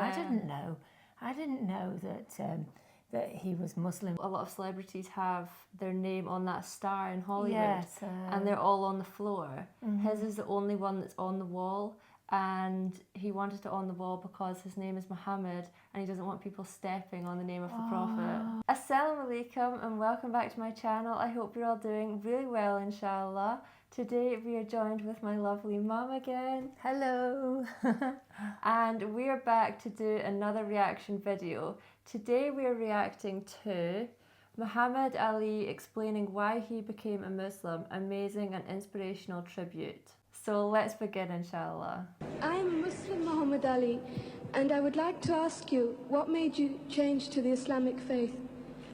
I didn't know. I didn't know that he was Muslim. A lot of celebrities have their name on that star in Hollywood, Yes, and they're all on the floor. His is the only one that's on the wall, and he wanted it on the wall because his name is Muhammad, and he doesn't want people stepping on the name of the Prophet. Assalamu Alaikum, and welcome back to my channel. I hope you're all doing really well, inshallah. Today we are joined with my lovely mum again. Hello. And we are back to do another reaction video. Today we are reacting to Muhammed Ali explaining why he became a Muslim. Amazing and inspirational tribute. So let's begin, inshallah. I am Muslim Muhammad Ali, and I would like to ask you, what made you change to the Islamic faith?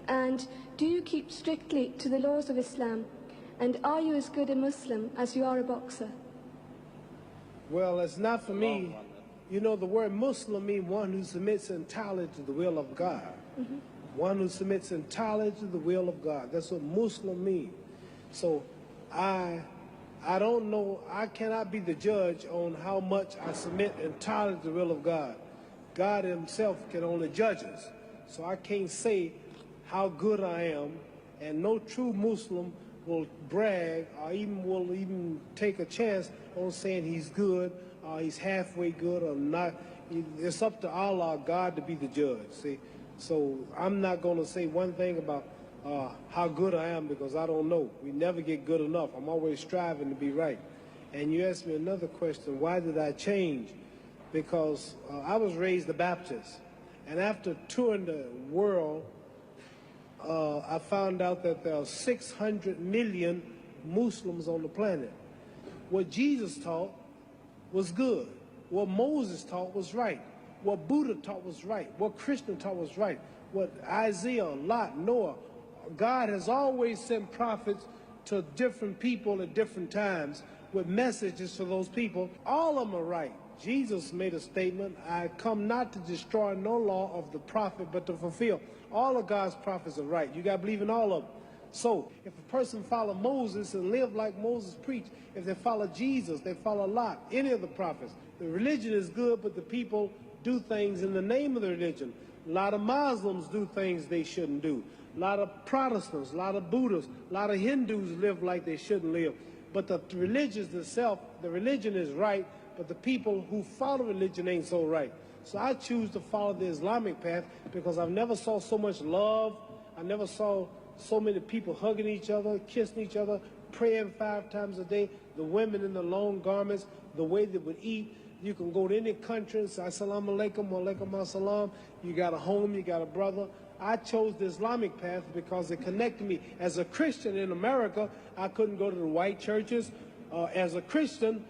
And do you keep strictly to the laws of Islam? And are you as good a Muslim as you are a boxer? Well, it's not for me. You know, the word Muslim means one who submits entirely to the will of God. One who submits entirely to the will of God. That's what Muslim means. So I don't know, I cannot be the judge on how much I submit entirely to the will of God. God himself can only judge us. So I can't say how good I am, and no true Muslim will brag or will even take a chance on saying he's good or he's halfway good or not. It's up to Allah, God, to be the judge, see. So I'm not going to say one thing about how good I am, because I don't know. We never get good enough. I'm always striving to be right. And you asked me another question, why did I change? Because I was raised a Baptist, and after touring the world, I found out that there are 600 million Muslims on the planet. What Jesus taught was good. What Moses taught was right. What Buddha taught was right. What Krishna taught was right. What Isaiah, Lot, Noah, God has always sent prophets to different people at different times with messages for those people. All of them are right. Jesus made a statement, I come not to destroy no law of the prophet, but to fulfill. All of God's prophets are right. You got to believe in all of them. So if a person follow Moses and live like Moses preached, if they follow Jesus, they follow Lot, any of the prophets. The religion is good, but the people do things in the name of the religion. A lot of Muslims do things they shouldn't do. A lot of Protestants, a lot of Buddhists, a lot of Hindus live like they shouldn't live. But the religion itself, the religion is right, but the people who follow religion ain't so right. So I choose to follow the Islamic path because I've never saw so much love. I never saw so many people hugging each other, kissing each other, praying 5 times a day, the women in the long garments, the way they would eat. You can go to any country and say, Assalamu Alaikum, Alaikum Assalam. You got a home, you got a brother. I chose the Islamic path because it connected me. As a Christian in America, I couldn't go to the white churches. As a Christian,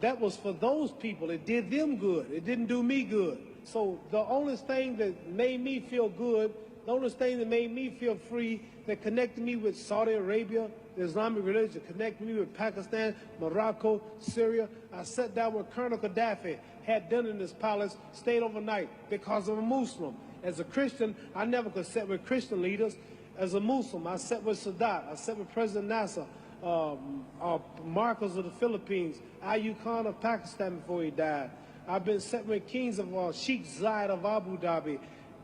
that was for those people. It did them good. It didn't do me good. So the only thing that made me feel good, the only thing that made me feel free, that connected me with Saudi Arabia, the Islamic religion, connected me with Pakistan, Morocco, Syria. I sat down with Colonel Gaddafi, had dinner in his palace, stayed overnight because I'm a Muslim. As a Christian, I never could sit with Christian leaders. As a Muslim, I sat with Sadat, I sat with President Nasser, Marcos of the Philippines, Ayub Khan of Pakistan before he died. I've been sitting with kings of Sheikh Zayed of Abu Dhabi.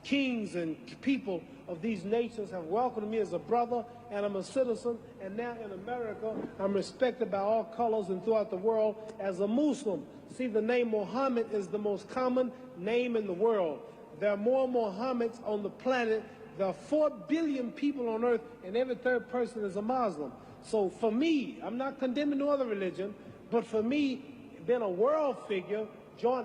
Kings and people of these nations have welcomed me as a brother, and I'm a citizen. And now in America, I'm respected by all colors and throughout the world as a Muslim. See, the name Muhammad is the most common name in the world. There are more Muhammads on the planet. There are 4 billion people on earth, and every 3rd person is a Muslim. So for me, I'm not condemning no other religion, but for me, being a world figure,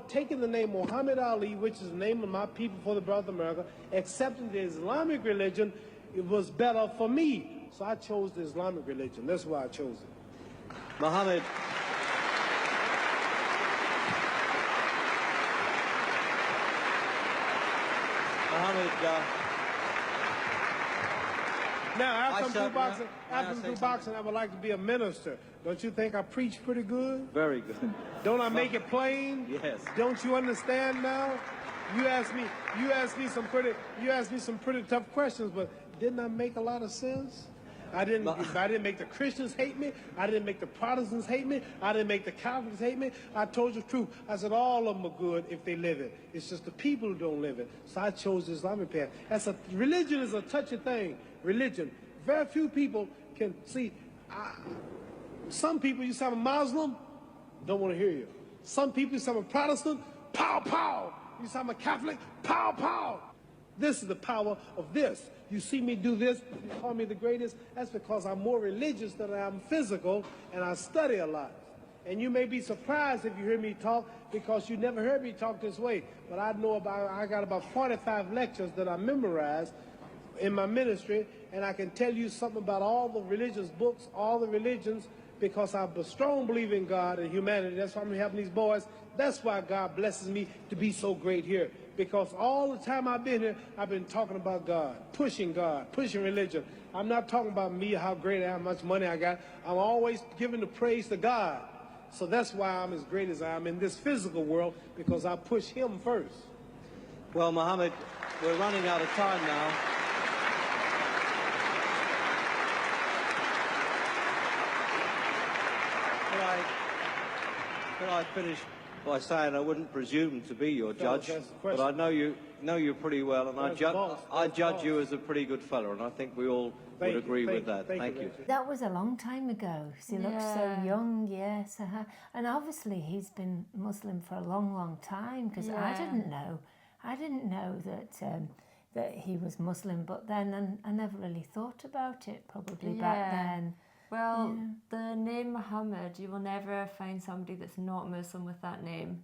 taking the name Muhammad Ali, which is the name of my people for the brother of America, accepting the Islamic religion, it was better for me. So I chose the Islamic religion. That's why I chose it. Muhammad. Now, after I'm through boxing, I would like to be a minister. Don't you think I preach pretty good? Very good. Don't I make it plain? Yes. Don't you understand now? You asked me some pretty tough questions, but didn't I make a lot of sense? I didn't make the Christians hate me. I didn't make the Protestants hate me. I didn't make the Catholics hate me. I told you the truth. I said all of them are good if they live it. It's just the people who don't live it. So I chose the Islamic path. Religion is a touchy thing. Religion. Very few people can see. Some people, you say I'm a Muslim, don't want to hear you. Some people, you say I'm a Protestant, pow, pow. You say I'm a Catholic, pow, pow. This is the power of this. You see me do this, you call me the greatest. That's because I'm more religious than I am physical, and I study a lot. And you may be surprised if you hear me talk, because you never heard me talk this way. But I got about 45 lectures that I memorized in my ministry, and I can tell you something about all the religious books, all the religions, because I'm a strong believer in God and humanity. That's why I'm helping these boys. That's why God blesses me to be so great here. Because all the time I've been here, I've been talking about God, pushing religion. I'm not talking about me, how great I am, how much money I got. I'm always giving the praise to God. So that's why I'm as great as I am in this physical world, because I push him first. Well, Muhammad, we're running out of time now. Could I finish by saying I wouldn't presume to be your judge, but I know you pretty well, and I judge you as a pretty good fellow, and I think we all would agree with that. Thank you. That was a long time ago. He looks so young, yes. And obviously he's been Muslim for a long, long time, because I didn't know that he was Muslim, but then I never really thought about it probably back then. Well, the name Muhammad, you will never find somebody that's not Muslim with that name,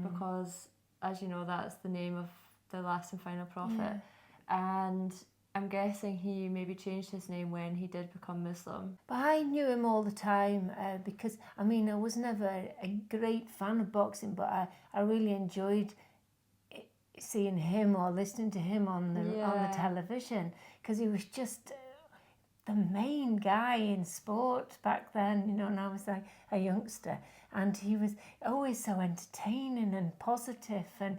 because, as you know, that's the name of the last and final prophet. And I'm guessing he maybe changed his name when he did become Muslim. But I knew him all the time because, I mean, I was never a great fan of boxing, but I really enjoyed seeing him or listening to him on the television, because he was just the main guy in sport back then, you know, and I was like a youngster, and he was always so entertaining and positive, and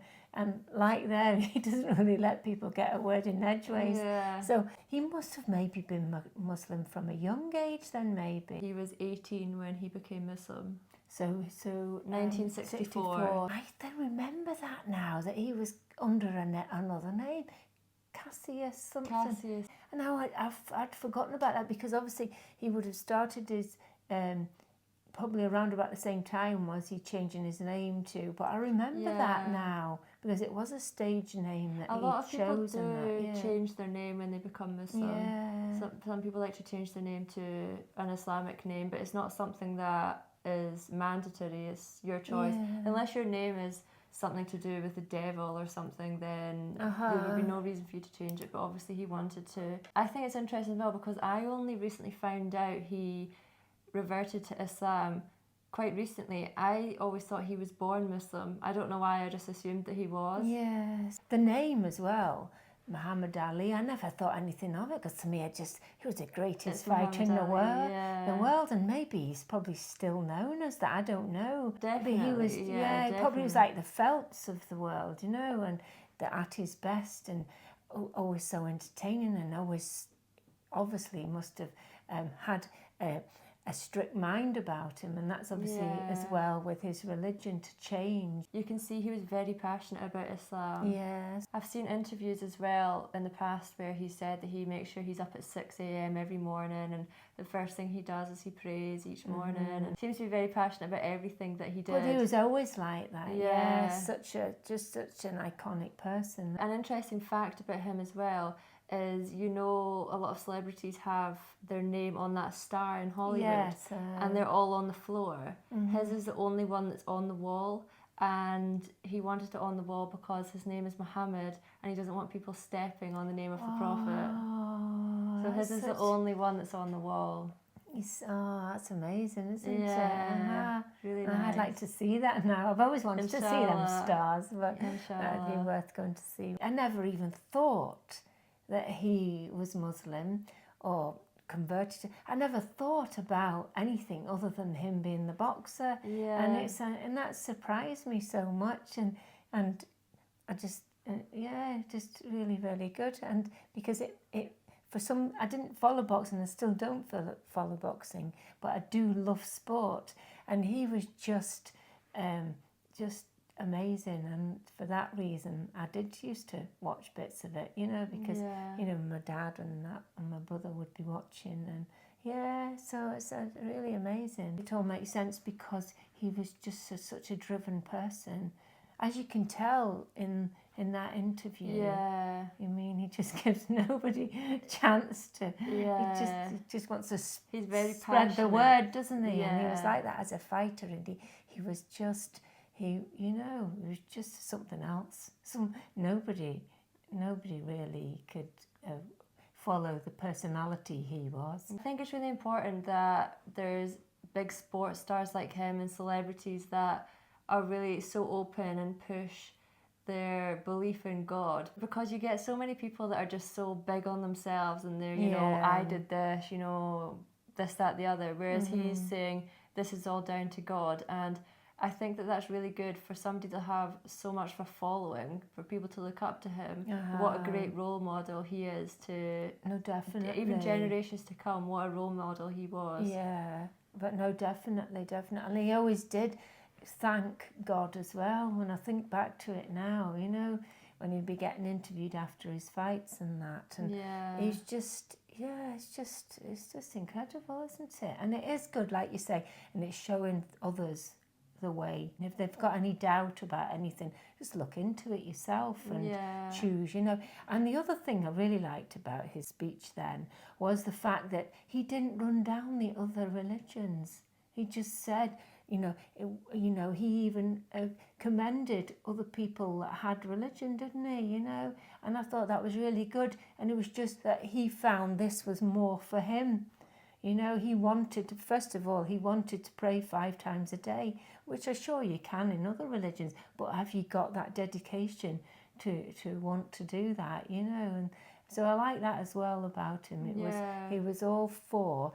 like there, he doesn't really let people get a word in edgeways. So he must have maybe been Muslim from a young age then, maybe. He was 18 when he became Muslim. So 1964. I don't remember that now, that he was under another name. Cassius something. Cassius. And now I'd forgotten about that, because obviously he would have started his, probably around about the same time was he changing his name to, but I remember that now, because it was a stage name that a he lot of people chose. do change their name when they become Muslim. Some people like to change their name to an Islamic name, but it's not something that is mandatory. It's your choice. Unless your name is something to do with the devil or something, then there would be no reason for you to change it, but obviously he wanted to. I think it's interesting as well, because I only recently found out he reverted to Islam quite recently. I always thought he was born Muslim. I don't know why, I just assumed that he was. Yes. The name as well, Muhammed Ali, I never thought anything of it, because to me he was the greatest fighter in the world, and maybe he's probably still known as that, I don't know. Definitely, but he was, he probably was like the Phelps of the world, you know, and at his best, and always so entertaining, and always obviously must have had a strict mind about him, and that's obviously as well with his religion to change. You can see he was very passionate about Islam. Yes. I've seen interviews as well in the past where he said that he makes sure he's up at 6 a.m. every morning, and the first thing he does is he prays each morning, and seems to be very passionate about everything that he did. But he was always like that. Such an iconic person. An interesting fact about him as well is, you know, a lot of celebrities have their name on that star in Hollywood, and they're all on the floor. His is the only one that's on the wall, and he wanted it on the wall because his name is Muhammad, and he doesn't want people stepping on the name of the prophet. So his is the only one that's on the wall. That's amazing, isn't it? Really nice. I'd like to see that now. I've always wanted to see them stars, but that'd be worth going to see. I never even thought that he was Muslim or converted. I never thought about anything other than him being the boxer, and that surprised me so much, and I just just really, really good, and because it I didn't follow boxing, I still don't follow boxing, but I do love sport. And he was just amazing, and for that reason I did used to watch bits of it, because my dad and my brother would be watching, and so it's really amazing. It all makes sense because he was just such a driven person, as you can tell in that interview. I mean, he just gives nobody a chance to. He just wants to He's very spread passionate. The word, doesn't he? And he was like that as a fighter, and he was just he was just something else. Nobody really could follow the personality he was. I think it's really important that there's big sports stars like him and celebrities that are really so open and push their belief in God, because you get so many people that are just so big on themselves, and they're I did this, this, that, the other, whereas he's saying this is all down to God. And I think that that's really good for somebody to have so much of a following, for people to look up to him. What a great role model he is to even generations to come. What a role model he was. But no, definitely. He always did thank God as well. When I think back to it now, when he'd be getting interviewed after his fights and that, and he's just it's just incredible, isn't it? And it is good, like you say, and it's showing others the way. And if they've got any doubt about anything, just look into it yourself and choose, And the other thing I really liked about his speech then was the fact that he didn't run down the other religions. He just said, he even commended other people that had religion, didn't he? And I thought that was really good. And it was just that he found this was more for him. He wanted, first of all, to pray 5 times a day, which I'm sure you can in other religions, but have you got that dedication to want to do that, And so I like that as well about him. He was all for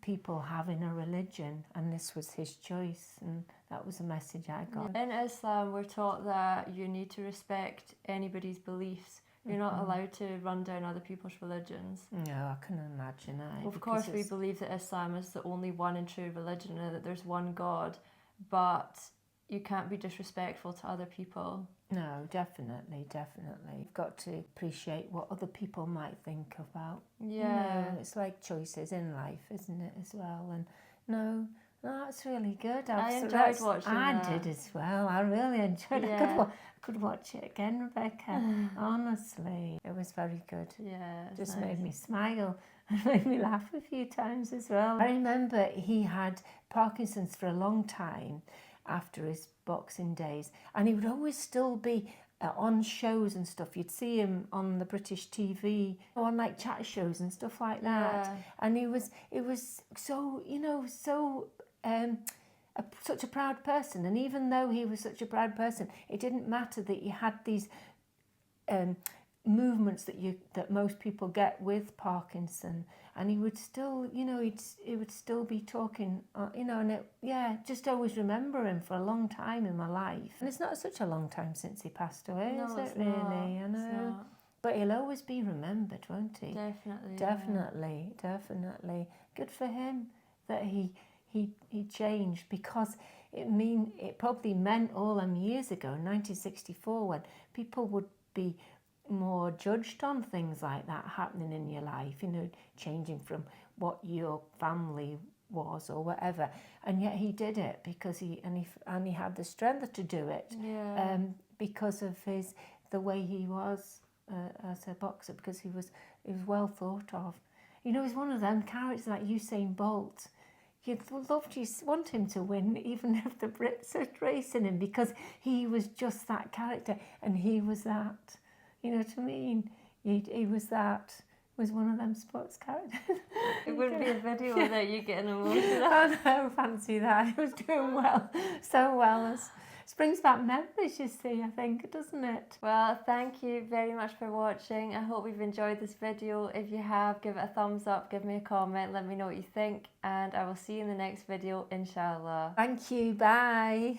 people having a religion, and this was his choice, and that was a message I got. In Islam, we're taught that you need to respect anybody's beliefs. You're not allowed to run down other people's religions. No, I can imagine that. Of course, we believe that Islam is the only one and true religion, and that there's one God, but you can't be disrespectful to other people. No, definitely. You've got to appreciate what other people might think about. It's like choices in life, isn't it, as well? And no, that's really good. I enjoyed watching that. I did as well. I really enjoyed it. I could watch it again, Rebecca. Honestly, it was very good. Just made me smile and made me laugh a few times as well. I remember he had Parkinson's for a long time after his boxing days, and he would always still be on shows and stuff. You'd see him on the British TV, on like chat shows and stuff like that. And it was so such a proud person. And even though he was such a proud person, it didn't matter that he had these movements that most people get with Parkinson, and he would still, he would still be talking, and just always remember him for a long time in my life. And it's not such a long time since he passed away, is it really? I know. But he'll always be remembered, won't he? Definitely. Good for him that he changed, because it probably meant all them years ago, in 1964, when people would be more judged on things like that happening in your life, changing from what your family was or whatever, and yet he did it because he had the strength to do it, because of the way he was as a boxer, because he was well thought of. He's one of them characters like Usain Bolt. You'd want him to win, even if the Brits are racing him, because he was just that character, and he was that. You know what I mean? He was one of them sports characters. It wouldn't be a video without you getting emotional. I know, fancy that. He was doing well, so well. It brings back memories, you see, I think, doesn't it? Well, thank you very much for watching. I hope you've enjoyed this video. If you have, give it a thumbs up, give me a comment, let me know what you think, and I will see you in the next video, inshallah. Thank you, bye.